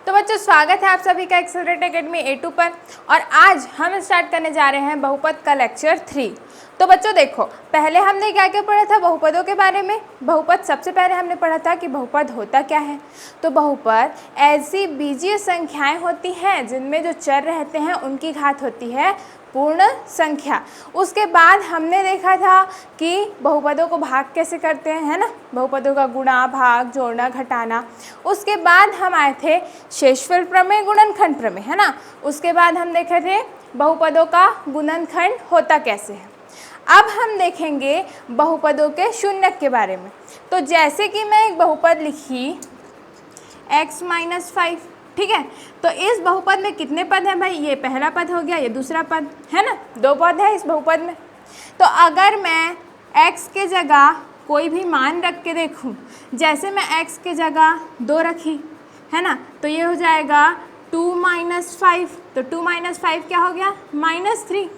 तो बच्चों स्वागत है आप सभी का एक्सेलरेट एकेडमी A2 पर। और आज हम स्टार्ट करने जा रहे हैं बहुपद का लेक्चर 3। तो बच्चों देखो, पहले हमने क्या क्या पढ़ा था बहुपदों के बारे में। बहुपद सबसे पहले हमने पढ़ा था कि बहुपद होता क्या है। तो बहुपद ऐसी बीजीय संख्याएं होती हैं जिनमें जो चर रहते हैं उनकी घात होती है पूर्ण संख्या। उसके बाद हमने देखा था कि बहुपदों को भाग कैसे करते हैं, है ना, बहुपदों का गुणा भाग जोड़ना घटाना। उसके बाद हम आए थे शेषफल प्रमेय गुणनखंड प्रमेय, है ना। उसके बाद हम देखे थे बहुपदों का गुणनखंड होता कैसे है। अब हम देखेंगे बहुपदों के शून्यक के बारे में। तो जैसे कि मैं एक बहुपद लिखी x-5, ठीक है। तो इस बहुपद में कितने पद हैं भाई? ये पहला पद हो गया, ये दूसरा पद है ना, 2 पद है इस बहुपद में। तो अगर मैं x के जगह कोई भी मान रख के देखूं, जैसे मैं x के जगह 2 रखी, है ना, तो ये हो जाएगा 2 - 5। तो 2 - 5 क्या हो गया? -3।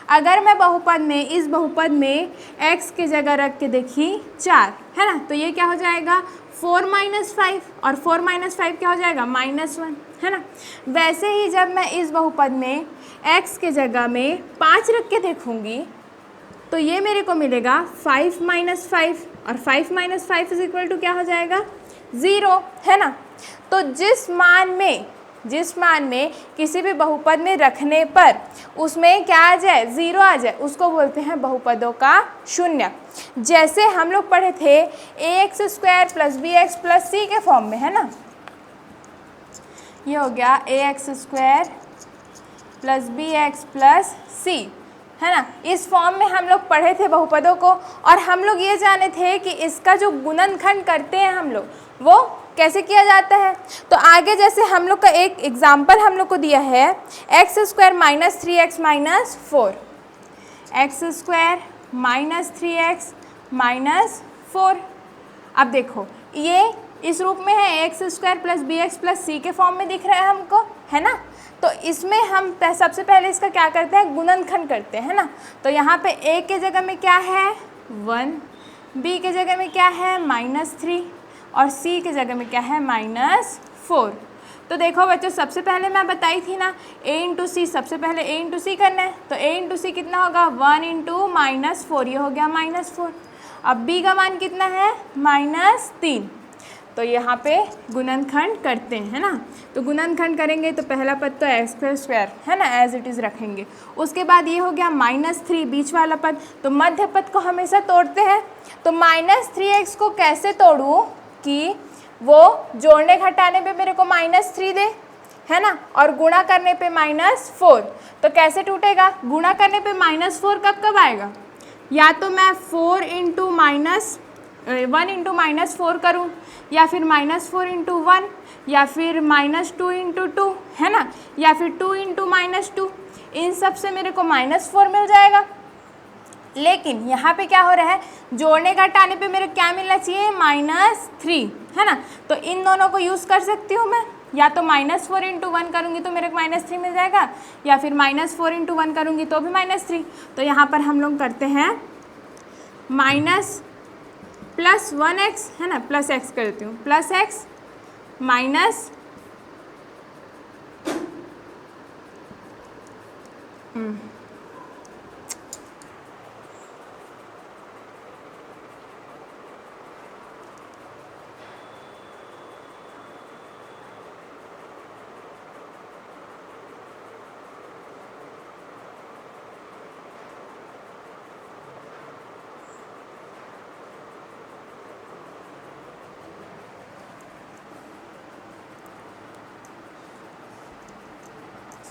अगर मैं बहुपद में इस बहुपद में x के जगह रख के देखी 4, है ना, तो ये क्या हो जाएगा 4 - 5। और 4 - 5 क्या हो जाएगा? -1, है ना। वैसे ही जब मैं इस बहुपद में x के जगह में 5 रख के देखूंगी तो ये मेरे को मिलेगा 5 - 5। और 5 - 5 = क्या हो जाएगा? 0, है ना। तो जिस मान में किसी भी बहुपद में रखने पर उसमें क्या आ जाए? 0 आ जाए, उसको बोलते हैं बहुपदों का शून्यक। जैसे हम लोग पढ़े थे ax² + bx + c के फॉर्म में, है ना। ये हो गया ax² + bx + c, है ना। इस फॉर्म में हम लोग पढ़े थे बहुपदों को। और हम लोग ये जाने थे कि इसका जो गुणनखंड करते हैं हम लोग, वो कैसे किया जाता है। तो आगे जैसे हम लोग का एक एग्जाम्पल हम लोग को दिया है x² - 3x - 4, x² - 3x - 4। अब देखो ये इस रूप में है, x² + bx + c के फॉर्म में दिख रहा है हमको, है ना। तो इसमें हम सबसे पहले इसका क्या करते हैं? गुणनखंड करते हैं, है ना। तो यहाँ पे a के जगह में क्या है? 1, b के जगह में क्या है? -3 और c के जगह में क्या है? -4। तो देखो बच्चों, सबसे पहले मैं बताई थी ना a × c, सबसे पहले a × c करना है। तो a × c कितना होगा? 1 × -4, ये हो गया -4। अब b का मान कितना है? -3। तो यहाँ पे गुणनखंड करते हैं, है ना। तो गुणनखंड करेंगे तो पहला पद तो x² है ना, एज इट इज़ रखेंगे। उसके बाद ये हो गया -3 बीच वाला पद। तो मध्य पद को हमेशा तोड़ते हैं। तो -3x को कैसे तोड़ूँ कि वो जोड़ने घटाने पे मेरे को -3 दे, है ना, और गुणा करने पे -4। तो कैसे टूटेगा? गुणा करने पे -4 कब आएगा? या तो मैं 1 × -4 करूँ, या फिर -4 × 1, या फिर -2 × 2, है ना, या फिर 2 × -2। इन सब से मेरे को -4 मिल जाएगा। लेकिन यहाँ पे क्या हो रहा है? जोड़ने घटाने पे मेरे क्या मिलना चाहिए? -3, है ना। तो इन दोनों को यूज़ कर सकती हूँ मैं। या तो -4 × 1 करूँगी तो मेरे को -3 मिल जाएगा, या फिर -4 × 1 करूँगी तो भी -3। तो यहाँ पर हम लोग करते हैं +1x, है ना, +x कर देती हूँ, +x माइनस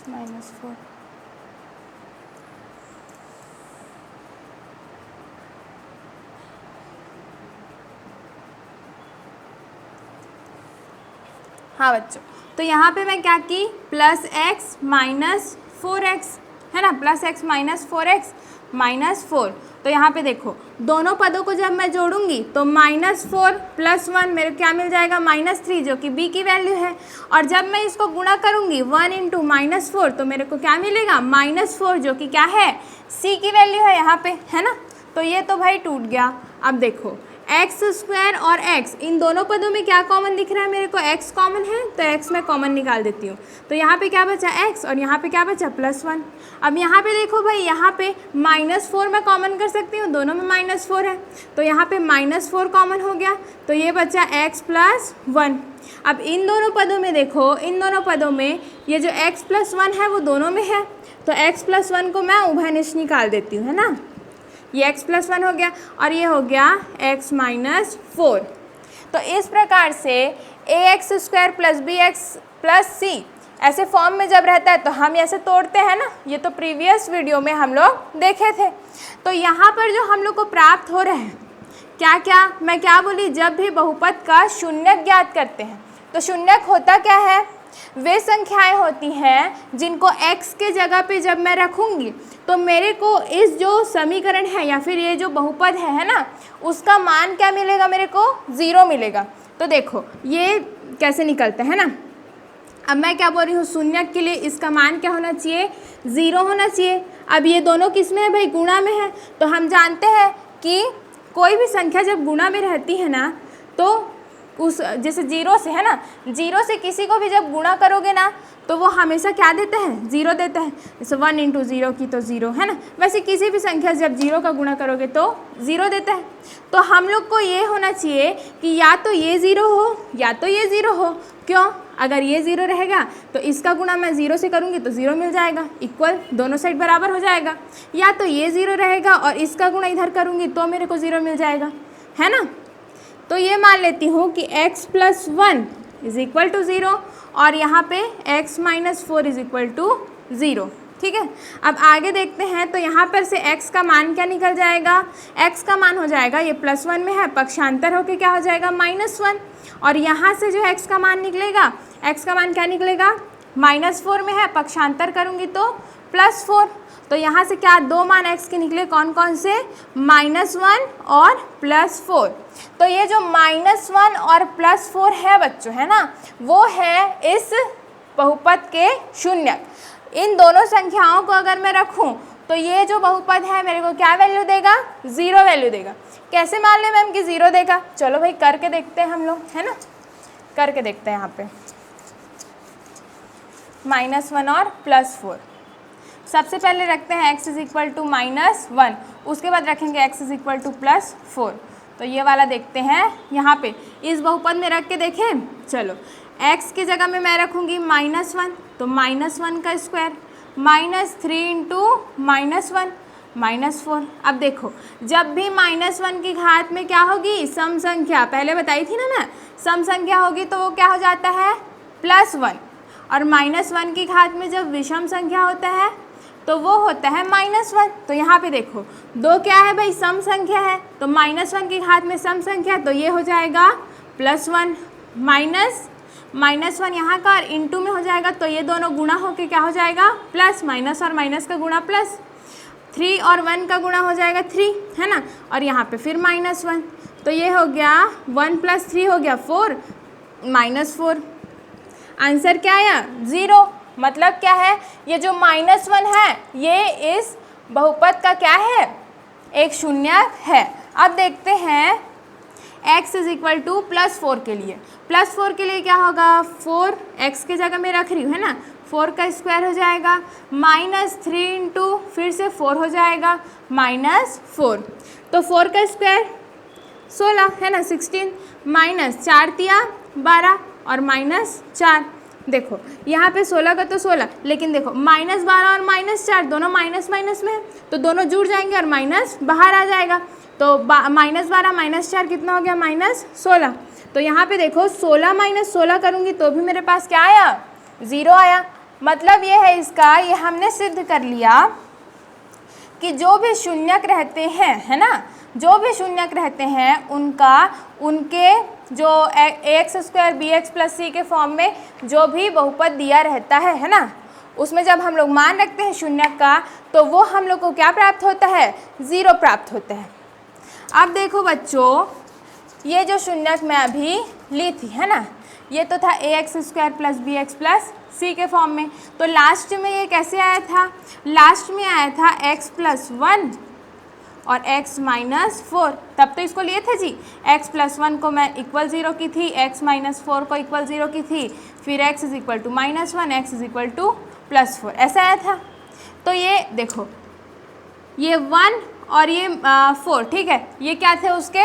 -4। हाँ बच्चों, तो यहाँ पे मैं क्या की? +x - 4x, है ना, +x - 4x - 4। तो यहाँ पे देखो दोनों पदों को जब मैं जोड़ूंगी तो -4 + 1 मेरे क्या मिल जाएगा? -3, जो कि b की वैल्यू है। और जब मैं इसको गुणा करूंगी 1 × -4 तो मेरे को क्या मिलेगा? -4, जो कि क्या है? c की वैल्यू है यहाँ पे, है ना। तो ये तो भाई टूट गया। अब देखो एक्स स्क्वायर और एक्स, इन दोनों पदों में क्या कॉमन दिख रहा है मेरे को? एक्स कॉमन है, तो एक्स मैं कॉमन निकाल देती हूँ। तो यहाँ पे क्या बचा? एक्स, और यहाँ पे क्या बचा? +1। अब यहाँ पे देखो भाई, यहाँ पे -4 मैं कॉमन कर सकती हूँ, दोनों में -4 है, तो यहाँ पे -4 कॉमन हो गया, तो ये बचा x + 1। अब इन दोनों पदों में देखो, इन दोनों पदों में ये जो x + 1 है वो दोनों में है, तो x + 1 को मैं उभयनिष्ठ निकाल देती हूँ, है ना। ये x + 1 हो गया और ये हो गया x - 4। तो इस प्रकार से ax² + bx + c ऐसे फॉर्म में जब रहता है तो हम ऐसे तोड़ते हैं ना, ये तो प्रीवियस वीडियो में हम लोग देखे थे। तो यहाँ पर जो हम लोग को प्राप्त हो रहे हैं, क्या क्या मैं क्या बोली, जब भी बहुपद का शून्यक ज्ञात करते हैं तो शून्यक होता क्या है? वे संख्याएं होती हैं जिनको x के जगह पे जब मैं रखूँगी तो मेरे को इस जो समीकरण है या फिर ये जो बहुपद है ना, उसका मान क्या मिलेगा? मेरे को 0 मिलेगा। तो देखो ये कैसे निकलता है ना। अब मैं क्या बोल रही हूँ, शून्यक के लिए इसका मान क्या होना चाहिए? 0 होना चाहिए। अब ये दोनों किस में है भाई? गुणा में है। तो हम जानते हैं कि कोई भी संख्या जब गुणा में रहती है ना, तो उस जैसे 0 से है ना, 0 से किसी को भी जब गुणा करोगे ना तो वो हमेशा क्या देता है? 0 देता है। जैसे 1 × 0 की तो 0, है ना। वैसे किसी भी संख्या से जब 0 का गुणा करोगे तो 0 देता है। तो हम लोग को ये होना चाहिए कि या तो ये 0 हो या तो ये 0 हो। क्यों? अगर ये 0 रहेगा तो इसका गुणा मैं 0 से करूँगी तो 0 मिल जाएगा, इक्वल, दोनों साइड बराबर हो जाएगा। या तो ये 0 रहेगा और इसका गुणा इधर करूँगी तो मेरे को 0 मिल जाएगा, है ना। तो ये मान लेती हूँ कि x + 1 = 0 और यहाँ पे x - 4 = 0। ठीक है, अब आगे देखते हैं। तो यहाँ पर से x का मान क्या निकल जाएगा? x का मान हो जाएगा, ये +1 में है, पक्षांतर होके क्या हो जाएगा? -1। और यहाँ से जो x का मान निकलेगा, x का मान क्या निकलेगा? -4 में है, पक्षांतर करूँगी तो +4। तो यहाँ से क्या दो मान x के निकले? कौन कौन से? -1 और +4। तो ये जो -1 और +4 है बच्चों, है ना, वो है इस बहुपद के शून्यक। इन दोनों संख्याओं को अगर मैं रखूं तो ये जो बहुपद है मेरे को क्या वैल्यू देगा? 0 वैल्यू देगा। कैसे मान ले मैम कि 0 देगा? चलो भाई करके देखते हैं हम लोग, है ना, करके देखते हैं। यहाँ पे -1 और +4, सबसे पहले रखते हैं x = -1, उसके बाद रखेंगे x = +4। तो ये वाला देखते हैं यहाँ पे इस बहुपद में रख के देखें। चलो x की जगह में मैं रखूँगी -1, तो -1 का स्क्वायर, -3 × -1 -4। अब देखो जब भी -1 की घात में क्या होगी? सम संख्या, पहले बताई थी ना मैं, सम संख्या होगी तो वो क्या हो जाता है? +1। और -1 की घात में जब विषम संख्या होता है तो वो होता है -1। तो यहाँ पे देखो दो क्या है भाई? सम संख्या है, तो -1 की घात में सम संख्या, तो ये हो जाएगा +1 -1 यहाँ का और इंटू में हो जाएगा, तो ये दोनों गुणा होके क्या हो जाएगा? प्लस, माइनस और माइनस का गुणा प्लस, 3 और 1 का गुणा हो जाएगा 3, है ना, और यहाँ पे फिर -1, तो ये हो गया 1 + 3 हो गया 4 -4। आंसर क्या आया? 0। मतलब क्या है? ये जो -1 है ये इस बहुपद का क्या है? एक शून्यक है। अब देखते हैं x = +4 के लिए। +4 के लिए क्या होगा? 4 x के जगह में रख रही हूँ, है ना, 4 का स्क्वायर हो जाएगा, -3 × फिर से 4 हो जाएगा -4, तो 4 का स्क्वायर 16 है ना, 16 -4 × 12 और -4। देखो यहाँ पे 16 का तो 16, लेकिन देखो -12 और -4 दोनों माइनस माइनस में है, तो दोनों जुड़ जाएंगे और माइनस बाहर आ जाएगा, तो -12 -4 कितना हो गया? -16। तो यहाँ पे देखो 16 - 16 करूँगी तो भी मेरे पास क्या आया? 0 आया। मतलब ये है इसका, ये हमने सिद्ध कर लिया कि जो भी शून्यक रहते हैं, है ना, जो भी शून्यक रहते हैं उनके जो ax² bx + c के फॉर्म में जो भी बहुपद दिया रहता है ना, उसमें जब हम लोग मान रखते हैं शून्यक का तो वो हम लोग को क्या प्राप्त होता है? 0 प्राप्त होता है। अब देखो बच्चों, ये जो शून्यक मैं अभी ली थी, है ना, ये तो था ax² + bx + c के फॉर्म में, तो लास्ट में ये कैसे आया था? लास्ट में आया था x + 1 और x माइनस 4, तब तो इसको लिए थे जी, x प्लस 1 को मैं इक्वल 0 की थी, x माइनस 4 को इक्वल 0 की थी, फिर x is equal to minus 1, x is equal to plus 4, ऐसा आया था। तो ये देखो ये 1 और ये 4, ठीक है, ये क्या थे उसके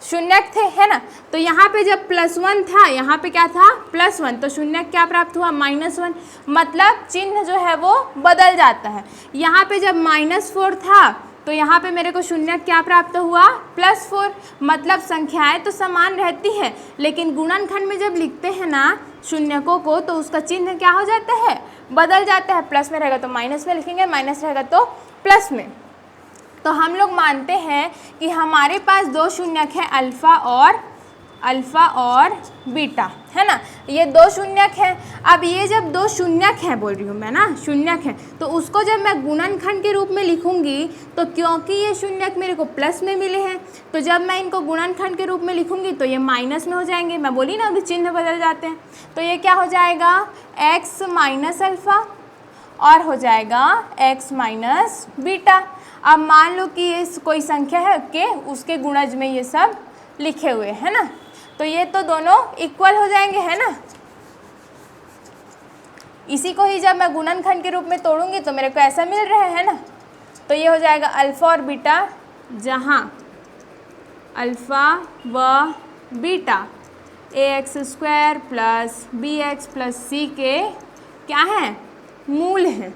शून्यक थे, है ना। तो यहाँ पे जब प्लस 1 था, यहाँ पे क्या था प्लस 1, तो शून्यक क्या प्राप्त हुआ माइनस 1, मतलब चिन्ह जो है वो बदल जाता है। यहाँ पे जब माइनस 4 था तो यहाँ पे मेरे को शून्यक क्या प्राप्त हुआ प्लस 4, मतलब संख्याएं तो समान रहती है, लेकिन गुणनखंड में जब लिखते हैं ना शून्यकों को तो उसका चिन्ह क्या हो जाता है, बदल जाता है। प्लस में रहेगा तो माइनस में लिखेंगे, माइनस रहेगा तो प्लस में। तो हम लोग मानते हैं कि हमारे पास दो शून्यक हैं, अल्फ़ा और बीटा, है ना, ये दो शून्यक हैं। अब ये जब दो शून्यक हैं बोल रही हूँ मैं ना, शून्यक हैं, तो उसको जब मैं गुणनखंड के रूप में लिखूंगी तो क्योंकि ये शून्यक मेरे को प्लस में मिले हैं, तो जब मैं इनको गुणनखंड के रूप में लिखूंगी तो ये माइनस में हो जाएंगे। मैं बोली ना अभी चिन्ह बदल जाते हैं, तो ये क्या हो जाएगा x माइनस अल्फ़ा और हो जाएगा x माइनस बीटा। अब मान लो कि ये कोई संख्या है के उसके गुणज में ये सब लिखे हुए है ना, तो ये तो दोनों इक्वल हो जाएंगे, है ना। इसी को ही जब मैं गुणनखंड के रूप में तोड़ूंगी तो मेरे को ऐसा मिल रहा है ना, तो ये हो जाएगा अल्फ़ा और बीटा, जहाँ अल्फ़ा व beta ax² plus bx plus c के क्या हैं, मूल हैं,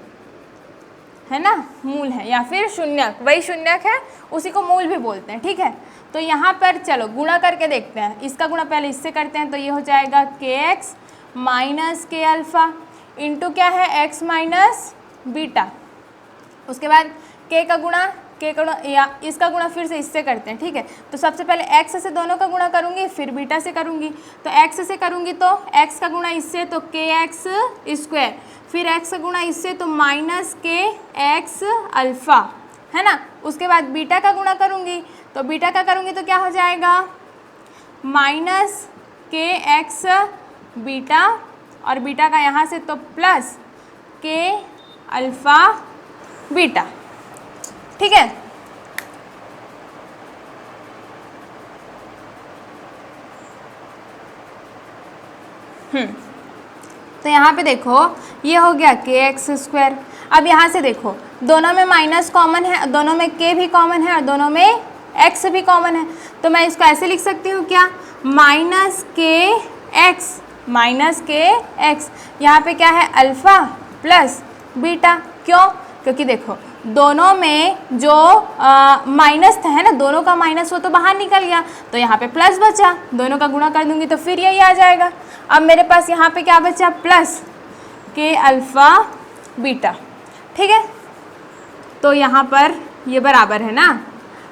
है ना, मूल है या फिर शून्यक, वही शून्यक है उसी को मूल भी बोलते हैं, ठीक है। तो यहाँ पर चलो गुणा करके देखते हैं, इसका गुणा पहले इससे करते हैं, तो ये हो जाएगा kx माइनस के अल्फ़ा इंटू क्या है x माइनस बीटा, उसके बाद k का गुणा या इसका गुणा फिर से इससे करते हैं, ठीक है। तो सबसे पहले x से दोनों का गुणा करूँगी, फिर बीटा से करूँगी, तो x से करूँगी तो x का गुणा इससे तो kx², फिर x का गुणा इससे तो माइनस kx अल्फ़ा, है ना। उसके बाद बीटा का गुणा करूँगी, तो बीटा का करूँगी तो क्या हो जाएगा माइनस kx बीटा, और बीटा का यहाँ से तो प्लस k अल्फ़ा बीटा, ठीक है। तो यहाँ पे देखो ये हो गया kx²। अब यहाँ से देखो दोनों में माइनस कॉमन है, दोनों में k भी कॉमन है और दोनों में x भी कॉमन है, तो मैं इसको ऐसे लिख सकती हूँ क्या, माइनस के x, यहाँ पे क्या है अल्फ़ा प्लस बीटा। क्यों, क्योंकि देखो दोनों में जो माइनस था, है ना, दोनों का माइनस वो तो बाहर निकल गया, तो यहाँ पे प्लस बचा, दोनों का गुणा कर दूंगी तो फिर यही आ जाएगा। अब मेरे पास यहाँ पे क्या बचा प्लस के अल्फ़ा बीटा, ठीक है। तो यहाँ पर ये बराबर है ना,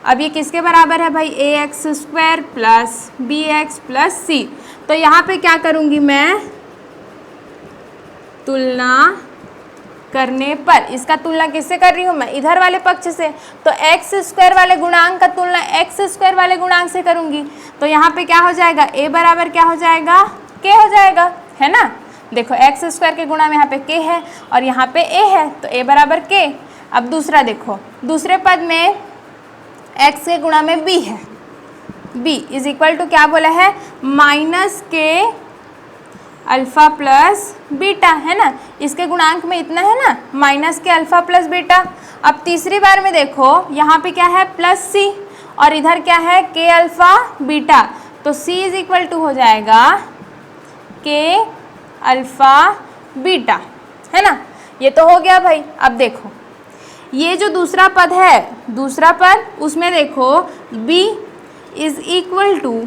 अब ये किसके बराबर है भाई, ax² plus bx plus c। तो यहाँ पे क्या करूँगी मैं, तुलना करने पर, इसका तुलना किससे कर रही हूँ मैं, इधर वाले पक्ष से, तो x² वाले गुणांक का तुलना x² वाले गुणांक से करूँगी, तो यहाँ पे क्या हो जाएगा a बराबर क्या हो जाएगा k हो जाएगा, है ना। देखो x² के गुणा में यहाँ पे k है और यहाँ पे a है, तो a बराबर k। अब दूसरा देखो, दूसरे पद में x के गुणा में b है, b इज इक्वल टू क्या बोला है माइनस के अल्फ़ा प्लस बीटा, है ना, इसके गुणांक में इतना है ना माइनस के अल्फ़ा प्लस बीटा। अब तीसरी बार में देखो यहाँ पे क्या है प्लस c और इधर क्या है के अल्फ़ा बीटा, तो c इज इक्वल टू हो जाएगा के अल्फ़ा बीटा, है ना। ये तो हो गया भाई। अब देखो ये जो दूसरा पद है, दूसरा पद उसमें देखो b is equal to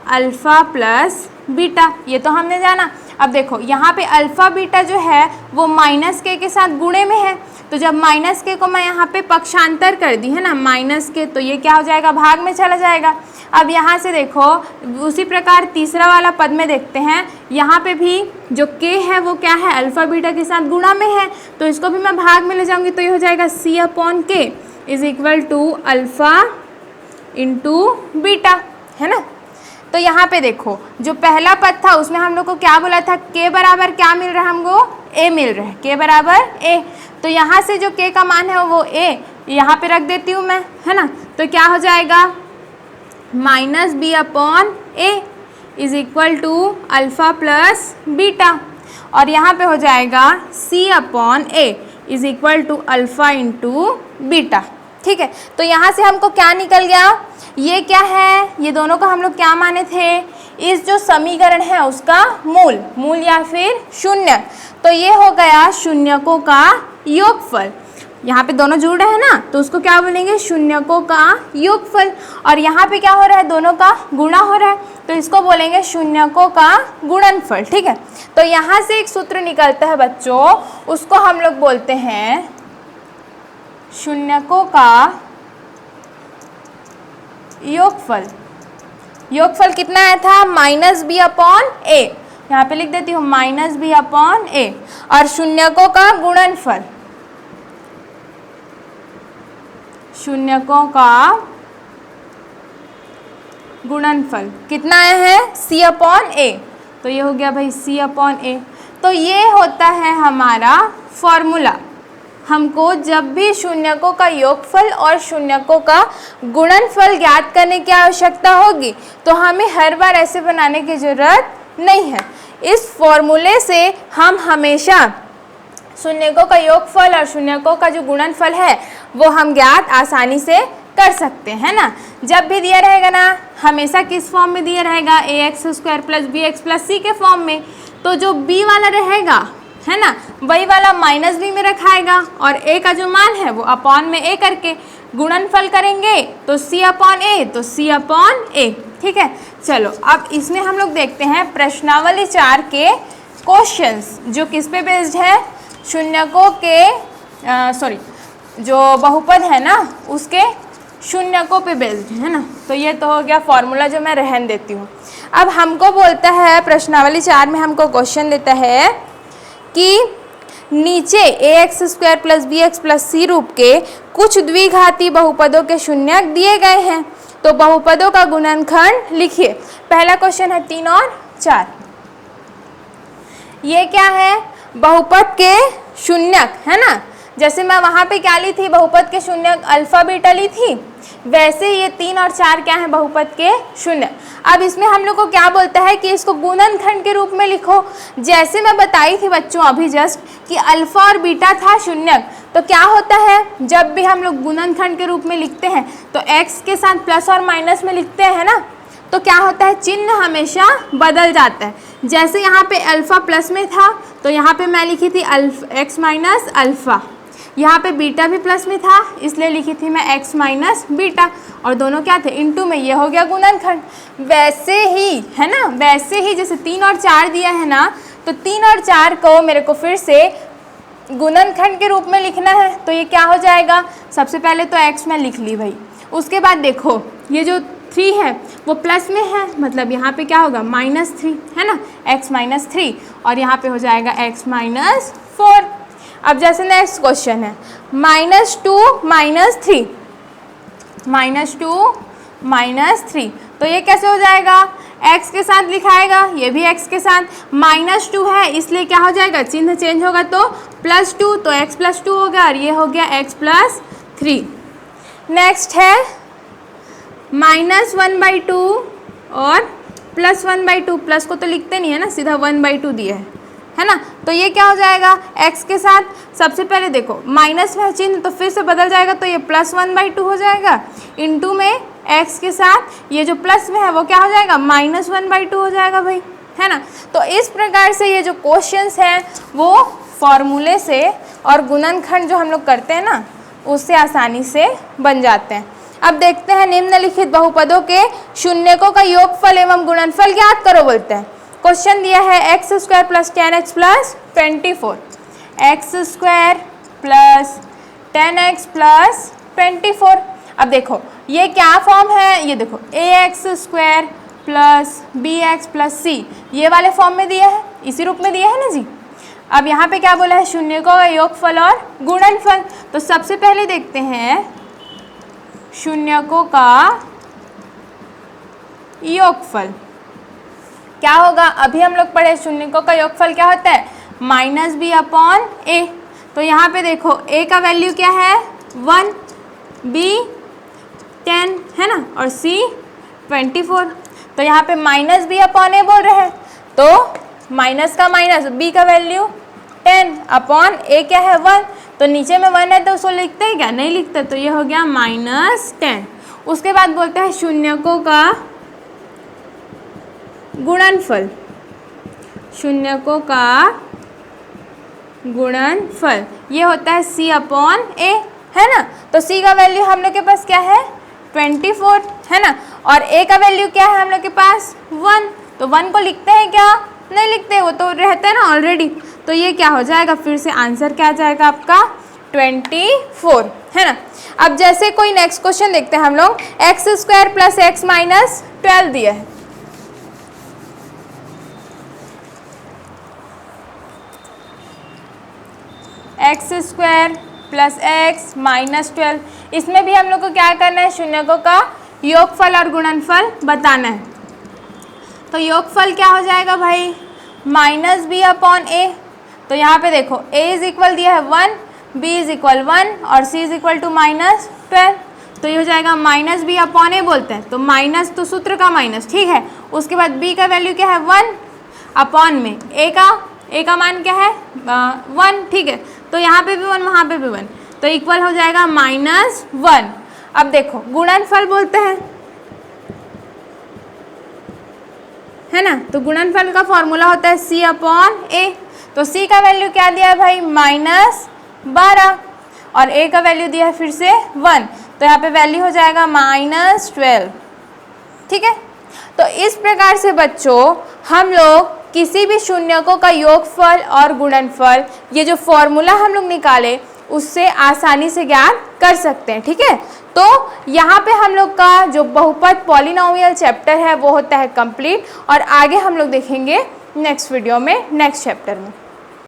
alpha plus beta, ये तो हमने जाना। अब देखो यहाँ पे अल्फ़ा बीटा जो है वो माइनस के साथ गुणे में है, तो जब माइनस के को मैं यहाँ पे पक्षांतर कर दी, है ना, माइनस के, तो ये क्या हो जाएगा भाग में चला जाएगा। अब यहाँ से देखो उसी प्रकार तीसरा वाला पद में देखते हैं, यहाँ पे भी जो k है वो क्या है अल्फ़ा बीटा के साथ गुणा में है, तो इसको भी मैं भाग में ले जाऊँगी, तो ये हो जाएगा c/k is equal to alpha into beta, है ना। तो यहाँ पे देखो जो पहला पद था उसमें हम लोग को क्या बोला था, k बराबर क्या मिल रहा है हमको, a मिल रहा है, k बराबर a। तो यहाँ से जो k का मान है वो a, यहाँ पे रख देती हूँ मैं, है ना। तो क्या हो जाएगा, minus B upon A is equal to alpha plus beta, और यहाँ पे हो जाएगा C upon A is equal to alpha into beta. ठीक है, तो यहाँ से हमको क्या निकल गया, ये क्या है, ये दोनों का हम लोग क्या माने थे, इस जो समीकरण है उसका मूल या फिर शून्य। तो ये हो गया शून्यकों का योगफल। यहाँ पे दोनों जुड़ रहे हैं ना, तो उसको क्या बोलेंगे, शून्यकों का योगफल। और यहाँ पे क्या हो रहा है, दोनों का गुणा हो रहा है, तो इसको बोलेंगे शून्यकों का गुणनफल। ठीक है, तो यहाँ से एक सूत्र निकलता है बच्चों, उसको हम लोग बोलते हैं शून्यकों का योगफल। योगफल कितना आया था, माइनस बी अपॉन ए, यहाँ पे लिख देती हूँ माइनस बी अपॉन ए, और शून्यकों का गुणनफल, शून्यकों का गुणनफल कितना आया है, सी अपॉन ए। तो ये हो गया भाई सी अपॉन ए। तो ये होता है हमारा फॉर्मूला। हमको जब भी शून्यकों का योगफल और शून्यकों का गुणनफल ज्ञात करने की आवश्यकता होगी, तो हमें हर बार ऐसे बनाने की ज़रूरत नहीं है। इस फॉर्मूले से हम हमेशा शून्यकों का योगफल और शून्यकों का जो गुणनफल है वो हम ज्ञात आसानी से कर सकते हैं ना। जब भी दिया रहेगा ना, हमेशा किस फॉर्म में दिया रहेगा, A X square plus B X plus C के फॉर्म में। तो जो बी वाला रहेगा, है ना, वही वाला माइनस बी में रखाएगा, और ए का जो मान है वो अपॉन में ए करके गुणनफल करेंगे, तो सी अपॉन ए, तो सी अपॉन ए। ठीक है, चलो अब इसमें हम लोग देखते हैं प्रश्नावली 4 के क्वेश्चंस, जो किस पे बेस्ड है, शून्यकों के जो बहुपद है ना उसके शून्यकों पे बेस्ड है ना। तो ये तो हो गया फॉर्मूला, जो मैं रहन देती हूँ। अब हमको बोलता है प्रश्नावली 4 में हमको क्वेश्चन देता है कि नीचे A X square plus B X plus C रूप के कुछ द्विघाती बहुपदों के शून्यक दिए गए हैं, तो बहुपदों का गुणनखंड लिखिए। पहला क्वेश्चन है 3 और 4। ये क्या है, बहुपद के शून्यक, है ना। जैसे मैं वहाँ पे क्या ली थी, बहुपद के शून्यक अल्फा बीटा ली थी, वैसे ये 3 और 4 क्या है, बहुपद के शून्यक। अब इसमें हम लोग को क्या बोलता है कि इसको गुणनखंड के रूप में लिखो। जैसे मैं बताई थी बच्चों अभी जस्ट कि अल्फा और बीटा था शून्यक, तो क्या होता है, जब भी हम लोग गुणनखंड के रूप में लिखते हैं तो x के साथ प्लस और माइनस में लिखते हैं ना, तो क्या होता है, चिन्ह हमेशा बदल जाता है। जैसे यहाँ पे अल्फा प्लस में था, तो यहाँ पे मैं लिखी थी x माइनस अल्फा, यहाँ पे बीटा भी प्लस में था, इसलिए लिखी थी मैं x माइनस बीटा, और दोनों क्या थे, इनटू में, ये हो गया गुणनखंड। वैसे ही, है ना, वैसे ही जैसे 3 और 4 दिया है ना, तो 3 और 4 को मेरे को फिर से गुणनखंड के रूप में लिखना है। तो ये क्या हो जाएगा, सबसे पहले तो x में लिख ली भाई, उसके बाद देखो ये जो 3 है वो प्लस में है, मतलब यहाँ पे क्या होगा, -3, है ना, x माइनस 3, और यहाँ पे हो जाएगा x माइनस 4। अब जैसे नेक्स्ट क्वेश्चन है -2 -3, -2 -3, तो ये कैसे हो जाएगा, x के साथ लिखाएगा, ये भी x के साथ, -2 है इसलिए क्या हो जाएगा, चिन्ह चेंज होगा तो +2, तो x + 2 होगा, और ये हो गया x + 3। नेक्स्ट है -1/2 और +1/2, प्लस को तो लिखते नहीं है ना, सीधा 1/2 दिया है ना। तो ये क्या हो जाएगा, x के साथ सबसे पहले देखो माइनस में चिन्ह, तो फिर से बदल जाएगा, तो ये +1/2 हो जाएगा, इनटू में x के साथ ये जो प्लस में है वो क्या हो जाएगा, -1/2 हो जाएगा भाई, है ना। तो इस प्रकार से ये जो क्वेश्चंस हैं वो फॉर्मूले से और गुणनखंड जो हम लोग करते हैं ना, उससे आसानी से बन जाते हैं। अब देखते हैं, निम्नलिखित बहुपदों के शून्यकों का योगफल एवं गुणनफल ज्ञात करो बोलते हैं। क्वेश्चन दिया है x² + 10x + 24, x² + 10x + 24। अब देखो ये क्या फॉर्म है, ये देखो ax² + bx + c, ये वाले फॉर्म में दिया है, इसी रूप में दिया है ना जी। अब यहाँ पे क्या बोला है, शून्यकों का योगफल और गुणनफल। तो सबसे पहले देखते हैं शून्यकों का योगफल क्या होगा। अभी हम लोग पढ़े शून्यकों का योगफल क्या होता है, -b/a। तो यहाँ पे देखो a का वैल्यू क्या है 1, B 10 है ना, और C 24। तो यहाँ पे माइनस बी अपॉन ए बोल रहे हैं, तो माइनस का माइनस, B का वैल्यू 10 अपॉन ए क्या है 1, तो नीचे में 1 है तो उसको लिखते हैं क्या, नहीं लिखते, तो ये हो गया -10। उसके बाद बोलते हैं शून्यकों का गुणनफल, शून्यकों का गुणनफल ये होता है C अपॉन ए, है ना। तो C का वैल्यू हम लोग के पास क्या है 24, है ना, और A का वैल्यू क्या है हम लोग के पास 1, तो 1 को लिखते हैं क्या, नहीं लिखते, वो तो रहता है ना ऑलरेडी। तो ये क्या हो जाएगा, फिर से आंसर क्या आ जाएगा आपका 24, है ना। अब जैसे कोई नेक्स्ट क्वेश्चन देखते हैं हम लोग, x² + x - 12 दिया है, x² + x - 12, इसमें भी हम लोग को क्या करना है, शून्यकों का योगफल और गुणनफल बताना है। तो योगफल क्या हो जाएगा भाई -b अपॉन a, तो यहाँ पे देखो a इज इक्वल दिया है 1, b इज इक्वल 1 और c इज इक्वल टू -12, तो ये हो जाएगा -b अपॉन a बोलते हैं, तो माइनस तो सूत्र का माइनस, ठीक है। उसके बाद b का वैल्यू क्या है 1 अपॉन में a का मान क्या है 1, ठीक है। तो यहाँ पे भी 1 वहाँ पे भी 1, तो इक्वल हो जाएगा -1। अब देखो गुणनफल बोलते हैं, है ना, तो गुणनफल का फॉर्मूला होता है c अपॉन a, तो c का वैल्यू क्या दिया है भाई -12 और a का वैल्यू दिया है फिर से 1, तो यहाँ पे वैल्यू हो जाएगा -12, ठीक है। तो इस प्रकार से बच्चों हम लोग किसी भी शून्यकों का योगफल और गुणनफल, ये जो फॉर्मूला हम लोग निकाले उससे आसानी से ज्ञात कर सकते हैं, ठीक है। तो यहाँ पे हम लोग का जो बहुपद पॉलिनोमियल चैप्टर है वो होता है कंप्लीट, और आगे हम लोग देखेंगे नेक्स्ट वीडियो में नेक्स्ट चैप्टर में।